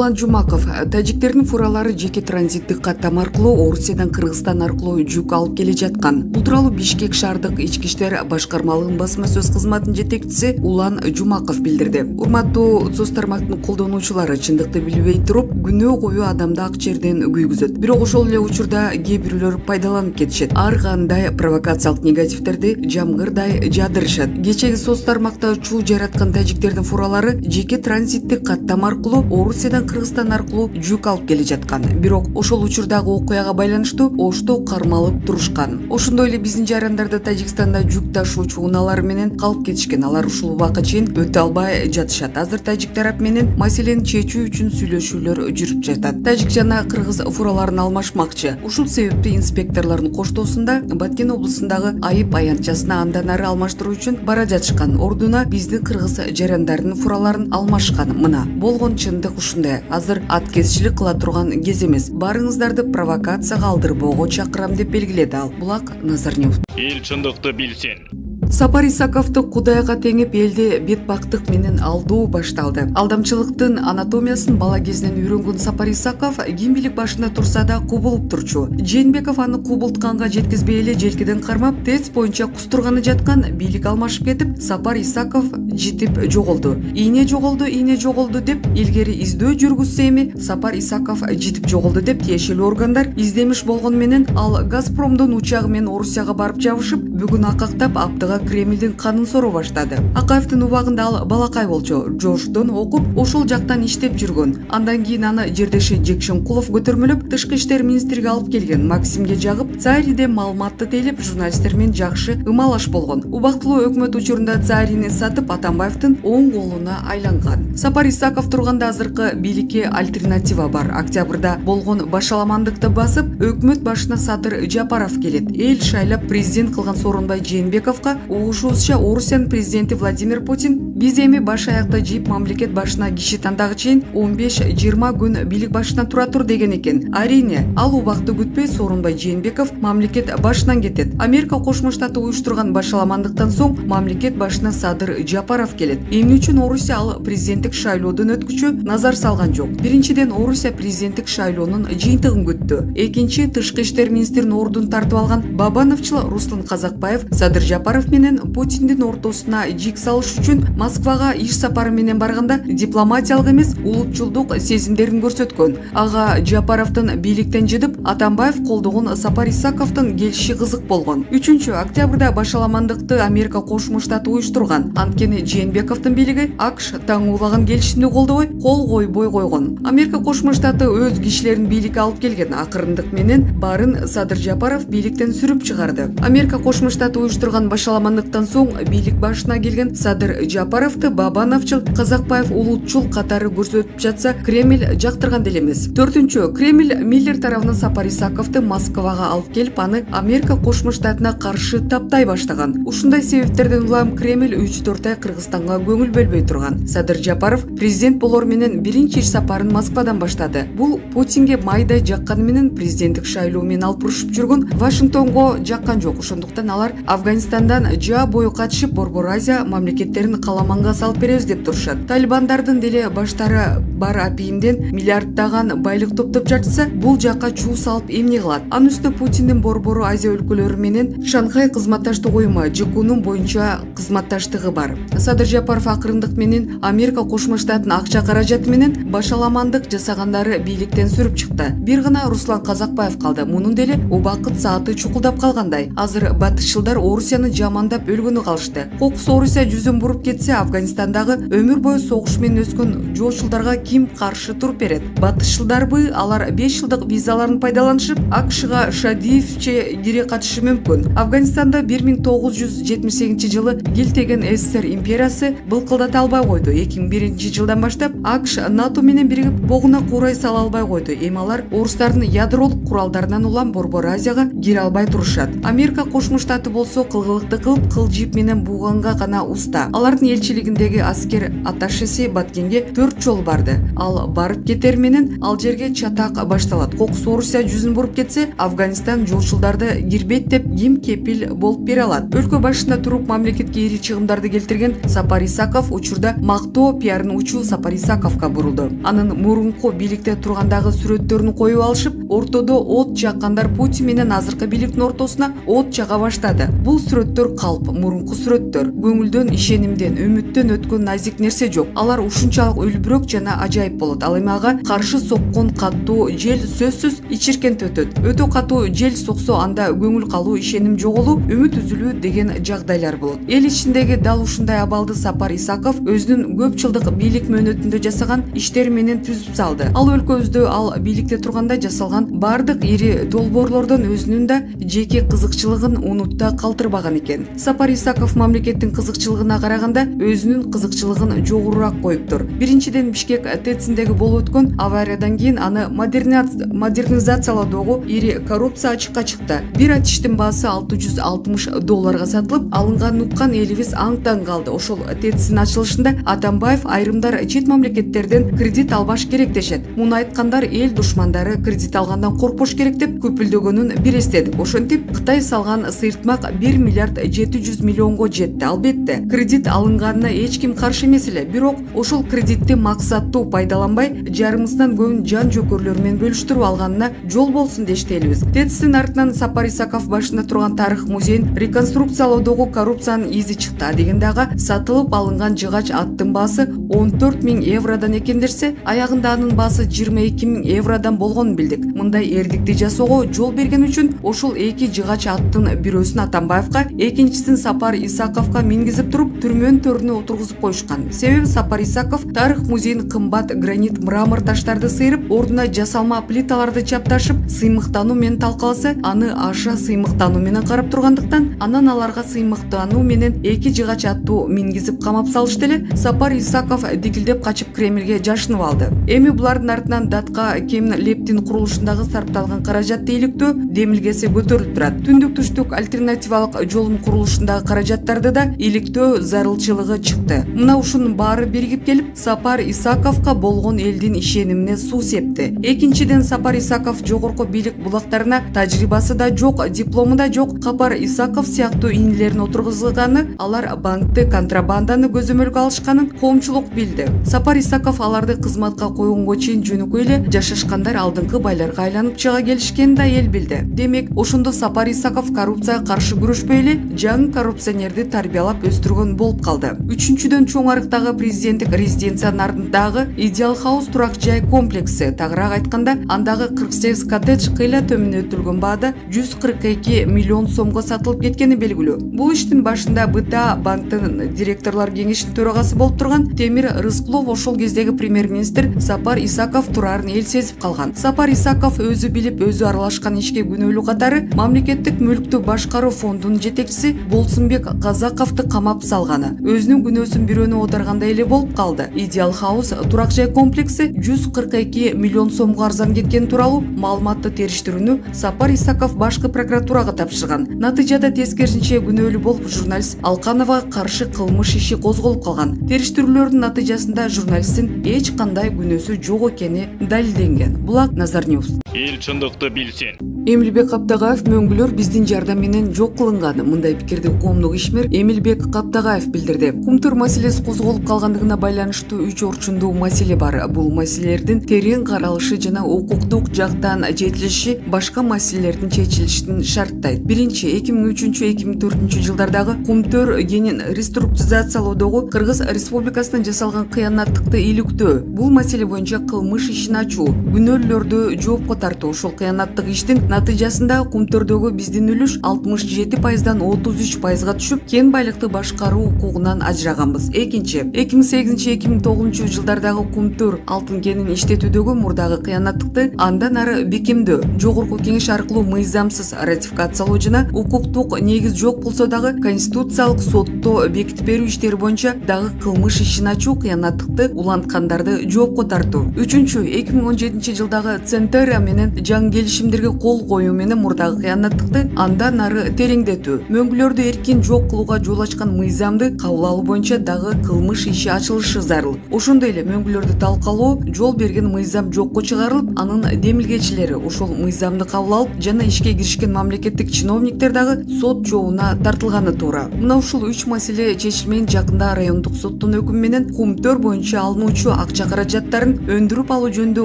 Улан Жумаков тажиктердин фуралары жеке транзиттик каттама аркылуу Орусиядан Кыргызстан аркылуу жүк алып келе жаткан. Бул тууралуу Бишкек шаардык ички иштер башкармалыгынын басма сөз кызматынын жетекчиси Улан Жумаков билдирди. Урматтуу соц тармактын колдонуучулары чындыкты билбей туруп күнөө коюу адамды ак жерден күйгүзөт. Бирок ошол эле учурда кээ бирөөлөр пайдаланып кетишет. Ар кандай провокациялык негативтерди жамгырдай жадырышат. Кечеги соц тармакта чуу жараткан тажиктердин фуралары жеке транзиттик каттама аркылуу Орусиядан Кыргызстан аркылуу жүк алып келе жаткан. Бирок ошол учурдагы окуяга байланыштуу оштоо кармалып турушкан. Ошондой эле биздин жарандарда Тажикстанда жүк ташуучу унаалар менен калып кетишкен. Алар ушул убакка чейин өтө албай жатышат. Азыр тажик тарап менен маселени чечүү үчүн сүйлөшүүлөр жүрүп жатат. Тажик жана кыргыз фураларын алмашмакчы. Ушул себептен инспекторлордун коштоосунда Баткен облусундагы айып аянтчасына андан ары алмаштыруу үчүн бара жатышкан. Ордуна биздин кыргыз жарандардын фураларын алмашкан. Мына болгон чындык ушундай. Азыр аткезчилик кыла турган кез эмес. Барыңыздарды провокацияга алдырбоого чакырам деп белгиледи ал. Булак Назарнев. Эл чындыкты билсин. Сапар Исаковду Кудайга теңип элди бетбактык менен алдоо башталды. Алдамчылыктын анатомиясын бала кезинен үйрөнгөн Сапар Исаков ким бийлик башында турса да кубулуп турчу. Жээнбеков аны кубултканга жеткизбей эле желкеден кармап, тест боюнча кустурганы жаткан, бийлик алмашып кетип, Сапар Исаков житип жоголду. Ийне жоголду деп илгери издөө жүргүзсө эми Сапар Исаков житип жоголду деп тиешелүү органдар издемиш болгон менен ал Газпромдун учагы менен Орусияга барып жабышып, бүгүн акактап аптыга Кремлдин канын сороо баштады. Акаевдин убагында ал балакай болчу, жоштон окуп, ошол жактан иштеп жүргөн. Андан кийин аны жердеши Жекшенкулов көтөрмөлөп, тышкы иштер министрге алып келген. Максимге жагып, Цариде маалыматты тейлеп, журналисттер менен жакшы ымалаш болгон. Убактылуу өкмөт учурунда Царини сатып Атамбаевдин оң колуна айланган. Сапар Исаков турганда азыркы бийликке альтернатива бар. Октябрда болгон башаламандыкты басып, өкмөт башына Садыр Жапаров келет. Эл шайлап президент кылган Сооронбай Жээнбековго угушуусуча Орусиянын президенти Владимир Путин биз эми баш аякта жыйып мамлекет башына киши тандагы чейин 15-20 күн бийлик башынан тура тур деген экен. Арине, ал убакты күтпөй Сооронбай Жээнбеков мамлекет башынан кетет. Америка Кошмо Штаты уюштурган башаламандыктан соң мамлекет башына Садыр Жапаров келет. Эмне үчүн Орусия ал президенттик шайлоодон өткүчү назар салган жок. Биринчиден, Орусия президенттик шайлоонун жыйынтыгын күттү. Экинчи, тышкы иштер министринин ордун тартып алган Бабановчыл Руслан Казакбаев Садыр Жапаров менен Путиндин ортосуна жик салыш үчүн Москвага иш сапары менен барганда дипломатиялык эмес, улутчулдук сезимдерин көрсөткөн. Ага Жапаровдун бийликтен жыдып, Атамбаев колдогон Сапар Исаковдун келиши кызык болгон. 3-октябрда башаламандыкты Америка Кошмо Штаты уюштурган. Анткени Жээнбековдун бийлиги АКШ таңуулаган келишимди колдобой, кол койбой койгон. Америка Кошмо Штаты өз кишилерин бийликке алып келген. Акырындык менен барын Садыр Жапаров бийликтен сүрүп чыгарды. Америка Кошмо Штаты уюштурган башаламандыктан соң бийлик башына келген Садыр Жапаровду Бабановчыл, Казакбаев улутчул катары көрсөтүп жатса, Кремль жактырган деле эмес. 4-чө, Кремль Миллер тарабынан Сапар Исаковду Москвага алып келип, аны Америка Кошмо Штатына каршы таптай баштаган. Ушундай себептерден улам Кремль 3-4 ай Кыргызстанга көңүл бөлбөй турган. Садыр Жапаров президент болор менен биринчи иш сапарын Москвадан баштады. Бул Путинге майдай жакканы менен президенттик шайлоо менен алып урушуп жүргөн Вашингтонго жаккан жок. Ошондуктан алар Афганистандан жаа бою катышып Борбор Азия мамлекеттерин каламанга салып беребиз деп турушат. Талибандардын деле баштары бар апийимден миллиарддаган байлык топтоп жатса, бул жакка чуу салып эмне кылат? Анын үстүнө Путиндин Борбор Азия өлкөлөрү менен Шанхай кызматташтык уюму ЖКУнун боюнча кызматташтыгы бар. Садыр Жапаров акырындык менен Америка Кошмо Штатынын акча каражаты менен башаламандык жасагандары бийликтен сүрүп чыкты. Бир гана Руслан Казакбаев калды. Мунун деле убакыт сааты чукулдап калгандай. Азыр батышчылдар Орусияны жамандап өлгөнү калышты. Кокус Орусия жүзүн буруп кетсе, Афганистандагы өмүр бою согуш менен өскөн жолчулдарга ким каршы туруп берет? Батышчылдарбы? Алар 5 жылдык визаларын пайдаланышып, АКШга Шадиевче кире катышы мүмкүн. Афганистанда 1978-жылы килтеген СССР империясы былкылдата албай койду. 2001-жылдан баштап АКШ НАТО менен биригип богуна курай сала албай койду. Эми алар орустардын ядролук куралдарынан улам Борбор Азияга кире албай турушат. Америка Кошмо Штаты болсо кылгылыкты кылып, кылжип менен буганга гана уста. Алардын элчилигиндеги аскер атташеси Баткенге 4 жолу барды. Ал барып кетер менен ал жерге чатак башталат. Кокус Орусия жүзүн буруп кетсе, Афганистан жолчулдарды кирбейт деп ким кепил болуп бере алат? Өлкө башында туруп мамлекетке ири чыгымдарды келтирген Сапар Исаков учурда мактоо пиарын учуу Сапар Исаковго бурулду. Анын мурунку бийликте тургандагы сүрөттөрүн коюп алышып, ортодо от жаккандар Путин менен азыркы бийликтин ортосуна от жага баштады. Бул сүрөттөр калп, мурунку сүрөттөр. Көңүлдөн, ишенимден, үмүттөн өткөн назик нерсе жок. Алар ушунчалык өлбүрөк жана ажайып болот. Ал эми ага каршы соккон катуу жел сөзсүз ичиркенте өтөт. Өтө катуу жел соксо анда көңүл калуу, ишеним жоголуу, үмүт үзүлүү деген жагдайлар болот. Эл ичиндеги дал ушундай абалды Сапар Исаков өзүнүн көп жылдык бийлик мөөнөтүндө жасаган иштери менен түзүп салды. Ал өлкөбүздө ал бийликте турганда жасалган бардык ири долбоорлордон өзүнүн да жеке кызыкчылыгын унутта калтырбаган экен. Сапар Исаков мамлекеттин кызыкчылыгына караганда өзүнүн кызыкчылыгын жогорураак коюптур. Биринчиден, Бишкек ТЭЦиндеги болуп өткөн авариядан кийин аны модернизациялоодогу ири коррупция ачыкка чыкты. Бир атиштин баасы $660 сатылып, алынганын уккан элибиз аң-таң калды. Ошол ТЭЦтин ачылышында Атамбаев айрымдар чет мамлекеттерден кредит албаш керек дешет. Муну айткандар эл душмандары кредит алгандан коркпош керек деп көпүлдөгөнүн бир эстедик. Ошентип Кытай салган сыйыртмак 1 миллиард 700 миллионго жетти. Албетте, кредит алынганына эч ким каршы эмес эле. Бирок ошол кредитти максаттуу пайдаланбай, жарымыздан көбүн жан жөкөрлөр менен бөлүштүрүп алганына жол болсун дешти элибиз. ТЭЦтин артынан Сапар Исаков башында турган тарых музейин реконструкциялоодогу коррупциянын изи чыкты. Дегенде ага сатылып алынган жыгач аттын баасы 14 000 евродон экендерсе, аягында анын баасы 22 000 евродон болгонун билдик. Мындай эрдикти жасоого жол берген үчүн ошол эки жыгач аттын бирөөсүн Атамбаевка, экинчисин Сапар Исаковго мингизип туруп түрмөнүн төрүнө отургузуп коюшкан. Себеби Сапар Исаков тарых музейин кымбат гранит, мрамор таштарды сыйрып, ордуна жасалма плиталарды чапташып, сыймыктануу менен талкаласа, аны аша сыймыктануу менен карап тургандыктан, анан аларга сыймыктануу менен эки жыгач аттуу мингизип камап салышты эле. Сапар Исаков дикилдеп качып Кремльге жашынып алды. Эми булардын артынан датка Кем Лептин курулушундагы сарпталган каражатты иликтөө демилгеси көтөрүлүп турат. Түндүк түштүк альтернативалык жолдун курулушундагы каражаттарды да иликтөө зарылчылыгы чыкты. Мына ушунун баары биригип келип, Сапар Исаковго болгон элдин ишенимине суу септи. Экинчиден, Сапар Исаков жогорку бийлик булактарына тажрыйбасы да жок, диплому да жок. Сапар Исаков сыяктуу инилерин отургузганы, алар банкты, контрабанданы көзөмөлгө алышканын коомчулук билди. Сапар Исаков аларды кызматка койгонго чейин жөнөкөй эле жашашкандар алдыңкы байларга айланып чыга келишкенин да эл билди. Демек, ошондо Сапар Исаков коррупцияга каршы күрөшпөй эле жаңы коррупционерди тарбиялап өстүргөн болуп калды. Үчүнчүдөн, чоң арыктагы президенттик резиденциянын артындагы Идеал Хаус турак жай комплекси, тагыраак айтканда, андагы 48 коттедж кыйла төмөнөтүлгөн баада 142 миллион сомго сатылып кеткени белгилүү. Бул иштин башында БТА банктын директорлор кеңешинин төрагасы болуп турган Темир Рыскулов, ошол кездеги премьер-министр Сапар Исаков турарын эл сезип калган. Сапар Исаков өзү билип, өзү аралашкан ишке күнөөлүү катары мамлекеттик мүлктү башкаруу фондунун жетекчиси Болсунбек Казаковду камап салганы. Өзүнүн күнөөсүн бирөөнө оодаргандай эле болуп калды. Идеал Хаус турак жай комплекси 142 миллион сомго арзан кеткени тууралуу маалыматты териштирүүнү Сапар Исаков башкы прокуратурага тапшырган. Натыйжада тескерисинче күнөөлүү болуп, журналист Алкановго каршы кылмыш иши козголуп калган. Териштирүүлөрдүн натыйжасында журналисттин эч кандай күнөөсү жок экени далилденген. Булак Назар Ньюс. Эл чындыкты билсин. Эмилбек Каптагаев мөңгүлөр биздин жардам менен жок кылынган. Мындай пикирди коомдук ишмер Эмилбек Каптагаев билдирди. Кумтур маселеси козголуп калгандыгына байланыштуу 3 орчундуу маселе бар. Бул маселелердин терең каралышы жана укуктук жактан жетилиши башка маселелердин чечилишин шарттайт. Биринчи, 2003-2004 жылдардагы Кумтөр кенин реструктуризациялоодогу Кыргыз Республикасынан жасалган кыянаттыкты иликтөө. Бул маселе боюнча кылмыш ишин ачуу, күнөөлөрдү жоопко тартуу. Ошол кыянаттык иштин натыйжасында Кумтөрдөгү биздин үлүш 67%дан 33%га түшүп, кен байлыкты башкаруу укугунан ажыраганбыз. Экинчи, 2008-2009 жылдардагы Кумтөр алтын кенин иштетүүдөгү мурдагы кыянаттыкты андан ары бекемдөө, жогорку кеңеш аркылуу мыйзамсыз ратификациялоо жана укуктук негиз жок болсо дагы конституциялык сотто бекитип берүү иштери боюнча дагы кылмыш ишин ачуу, кыянаттыкты уланткандарды жоопко тартуу. Үчүнчү, 2017 жылдагы Центерия менен жаңы келишимдерге кол кол коюу менен мурдагы кыянаттыкты андан ары тереңдетүү, мөңгүлөрдү эркин жок кылууга жол ачкан мыйзамды кабыл алуу боюнча дагы кылмыш иши ачылышы зарыл. Ошондой эле мөңгүлөрдү талкалоо, жол берген мыйзам жокко чыгарылып, анын демилгечилери ошол мыйзамды кабыл алып жана ишке киришкен мамлекеттик чиновниктер дагы сот жообуна тартылганы туура. Мына ушул 3 маселе чечилмеген жакында райондук соттун өкүмү менен кумтөр боюнча алынуучу акча каражаттарын өндүрүп алуу жөнүндө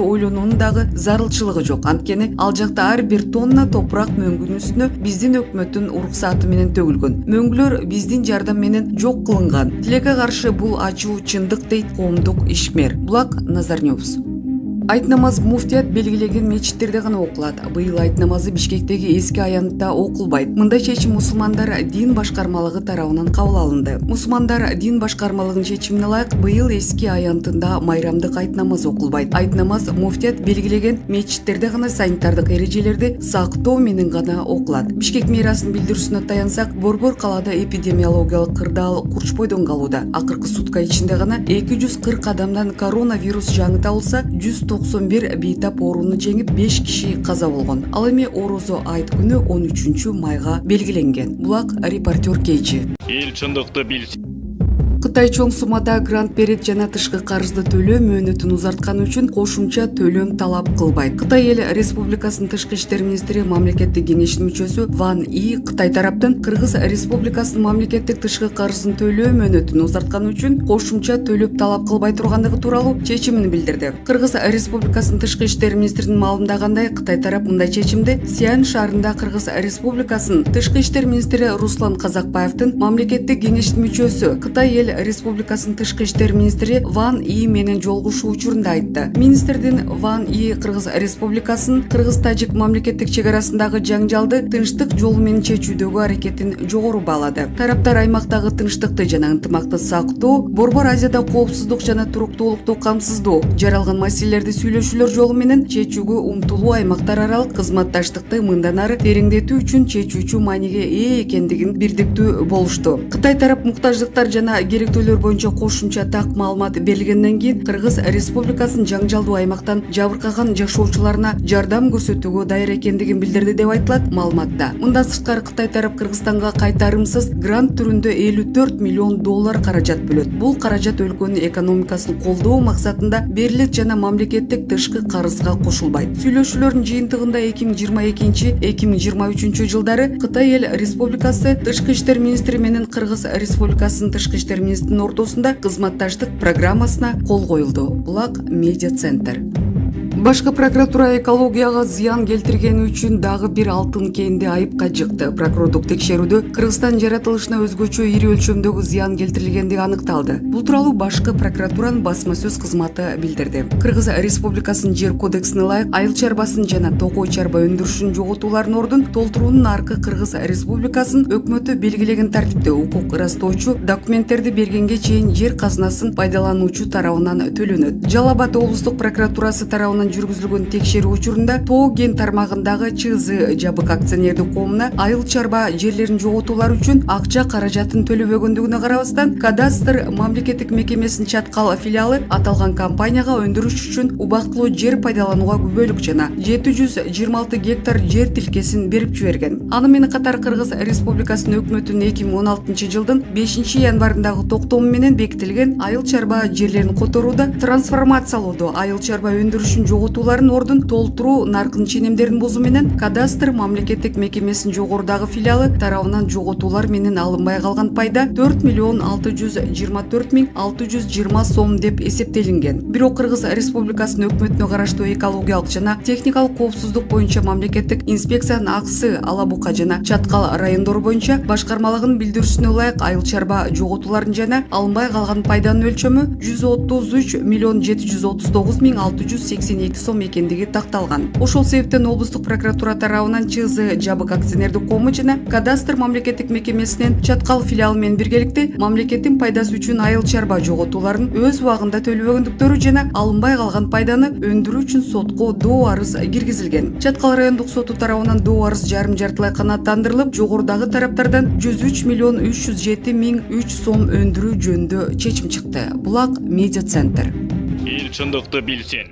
ойлонуунун дагы зарылчылыгы жок. Анткени ал жакта ар бир тонна топурак мөңгүнүн үстүнө биздин өкмөттүн уруксаты менен төгүлгөн. Мөңгүлөр биздин жардам менен жок кылынган. Тилекке каршы бул ачуу чындык дейт коомдук ишмер Булак Назарнёвс. Айт намаз муфтият белгилеген мечиттерде гана окулат. Быйыл айт намазы Бишкектеги эски аянтта окулбайт. Мындай чечим мусулмандар дин башкармалыгы тарабынан кабыл алынды. Мусулмандар дин башкармалыгынын чечимине ылайык быйыл эски аянтында майрамдык айт намаз окулбайт. Айт намаз муфтият белгилеген мечиттерде гана санитардык эрежелерди сактоо менен гана окулат. Бишкек мэриясынын билдирүүсүнө таянсак, Борбор калаада эпидемиологиялык кырдаал курчпойдон калууда. Акыркы сутка ичинде гана 240 адамдан коронавирус жаңы табылса, 191 бейтап ооруну жеңип 5 киши каза болгон. Ал эми Орозо айт күнү 13 майга белгиленген. Булак репортер Кейчи. Эл чындыкты билсин. Кытай чоң суммада грант берет жана тышкы карызды төлөө мөөнөтүн узартканы үчүн кошумча төлөм талап кылбайт. Кытай эл республикасынын тышкы иштер министри мамлекеттик кеңешинин мүчөсү Ван И Кытай тараптан Кыргыз республикасынын мамлекеттик тышкы карызын төлөө мөөнөтүн узартканы үчүн кошумча төлөп талап кылбай тургандыгы тууралуу чечимин билдирди. Кыргыз республикасынын тышкы иштер министринин маалымдагандай, Кытай тарап мындай чечимди Сиань шаарында Кыргыз республикасынын тышкы иштер министри Руслан Казакбаевдин мамлекеттик кеңештин мүчөсү Кытай эл республикасынын тышкы иштер министри Ван И менен жолугушуу учурунда айтты. Министрдин Ван И Кыргыз республикасынын Кыргыз-Тажик мамлекеттик чек арасындагы жаңжалды тынчтык жолу менен чечүүдөгү аракетин жогору баалады. Тараптар аймактагы тынчтыкты жана ынтымакты сактоо, Борбор Азияда коопсуздук жана туруктуулукту камсыздоо, жаралган маселелерди сүйлөшүүлөр жолу менен чечүүгө умтулуу аймактар аралык кызматташтыкты мындан ары тереңдетүү үчүн чечүүчү мааниге ээ экендигин бирдиктүү болушту. Кытай тарап муктаждыктар жана керектөөлөр боюнча кошумча так маалымат берилгенден кийин Кыргыз республикасынын жаңжалдуу аймактан жабыркаган жашоочуларына жардам көрсөтүүгө даяр экендигин билдирди деп айтылат маалыматта. Мындан сырткары Кытай тарап Кыргызстанга кайтарымсыз грант түрүндө 54 миллион доллар каражат бөлөт. Бул каражат өлкөнүн экономикасын колдоо максатында берилет жана мамлекеттик тышкы карызга кошулбайт. Сүйлөшүүлөрдүн жыйынтыгында 2022-2023 жылдары Кытай эл республикасы тышкы иштер министри менен Кыргыз республикасынын тышкы иштер министринин ортосунда кызматташтык программасына кол коюлду. Булак медиа центр. Башкы прокуратура экологияга зыян келтиргени үчүн дагы бир алтын кенди айыпка жыкты. Прокурордук текшерүүдө Кыргызстан жаратылышына өзгөчө ири өлчөмдөгү зыян келтирилгендиги аныкталды. Бул тууралуу башкы прокуратуранын басма сөз кызматы билдирди. Кыргыз республикасынын жер кодексине ылайык айыл чарбасын жана токой чарба өндүрүшүн жоготуулардын ордун толтуруунун аркы Кыргыз республикасынын өкмөтү белгилеген тартипте укук ырастоочу документтерди бергенге чейин жер казынасын пайдалануучу тарабынан төлөнөт. Жалал Абад облустук прокуратурасы тарабынан жүргүзүлгөн текшерүү учурунда Тоо кен тармагындагы ЧЗ Жабык акционердик коомуна айыл чарба жерлерин жоготуулар үчүн акча каражатын төлөбөгөндүгүнө карабастан кадастр мамлекеттик мекемесинин Чаткал филиалы аталган компанияга өндүрүш үчүн убактылуу жер пайдаланууга күбөлүк жана 726 гектар жер тилкесин берип жиберген. Аны менен катар Кыргыз республикасынын өкмөтүнүн 2016 жылдын 5 январындагы токтому менен бекитилген айыл чарба жерлерин которууда, трансформациялоодо, айыл чарба өндүрүшүн жоготуулардын ордун толтуруу наркын ченемдерин бузуу менен кадастр мамлекеттик мекемесинин жогорудагы филиалы тарабынан жоготуулар менен алынбай калган пайда 4.624.620 сом деп эсептелинген. Бирок Кыргыз республикасынын өкмөтүнө караштуу экологиялык жана техникалык коопсуздук боюнча мамлекеттик инспекциянын Аксы, Алабука жана Чаткал райондору боюнча башкармалыгынын билдирүүсүнө ылайык айыл чарба жоготуулардын жана алынбай калган пайданын өлчөмү 133.739.682 сом экендиги такталган. Ошол себептен облустук прокуратура тарабынан ЧЗ Жабык акционердик коому жана кадастр мамлекеттик мекемесинин Чаткал филиалы менен биргеликте мамлекеттин пайдасы үчүн айыл чарба жоготууларын өз убагында төлөбөгөндүктөрү жана алынбай калган пайданы өндүрүү үчүн сотко доо арыз киргизилген. Чаткал райондук соту тарабынан доо арыз жарым жартылай канааттандырылып, жогорудагы тараптардан 103.307.003 сом өндүрүү жөнүндө чечим чыкты. Булак медиа центр. Эл чындыкты билсин.